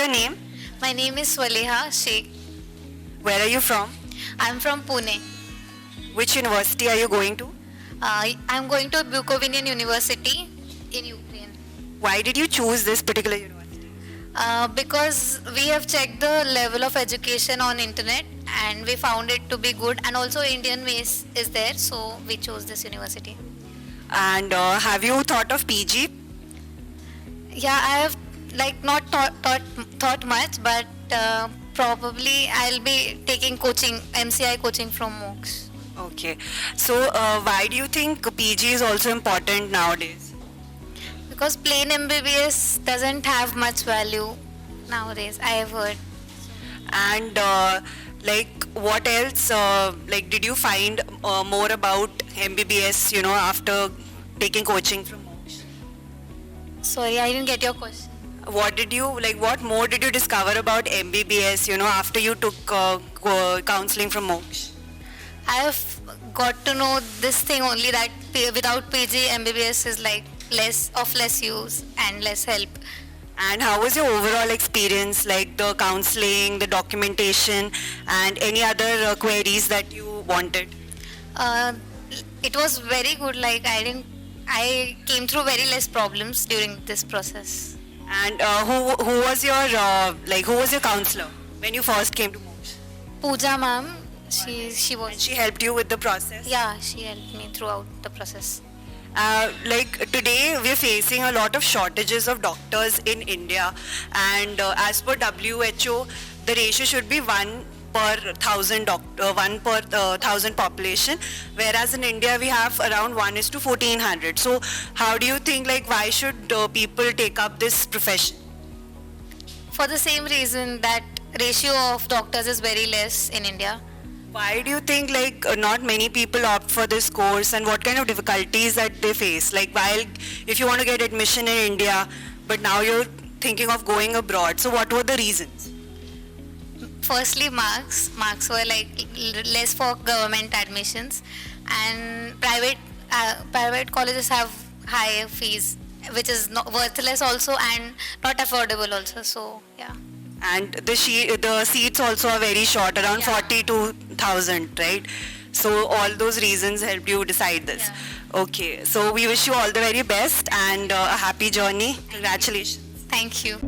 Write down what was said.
your name? My name is Swaleha Sheikh. Where are you from? I'm from Pune. Which university are you going to? I'm going to Bukovinian University in Ukraine. Why did you choose this particular university? Because we have checked the level of education on internet and we found it to be good, and also Indian base is there, so we chose this university. And have you thought of PG? Yeah, I have not thought much, but probably I'll be taking coaching, MCI coaching from MOOCs. Okay. So why do you think PG is also important nowadays? Because plain MBBS doesn't have much value nowadays, I have heard. And what else? Did you find more about MBBS? After taking coaching from MOOCs? Sorry, I didn't get your question. What more did you discover about MBBS? After you took counseling from MOOCs? I have got to know this thing only, that without PG, MBBS is less use and less help. And how was your overall experience, like the counseling, the documentation, and any other queries that you wanted? It was very good. I came through very less problems during this process. And who was your counselor when you first came to MOOCs? Pooja ma'am, she was. She helped you with the process? Yeah, she helped me throughout the process. Today we're facing a lot of shortages of doctors in India, and as per WHO, the ratio should be 1 per 1,000 population, whereas in India we have around 1:1,400. So how do you think, why should people take up this profession? For the same reason, that ratio of doctors is very less in India. Why do you think not many people opt for this course, and what kind of difficulties that they face? If you want to get admission in India, but now you're thinking of going abroad, so what were the reasons? Firstly, marks were less for government admissions, and private colleges have higher fees, which is not worthless also and not affordable also. So yeah. And the seats also are very short, around 42,000, right? So all those reasons helped you decide this. Yeah. Okay, so we wish you all the very best and a happy journey. Congratulations. Thank you.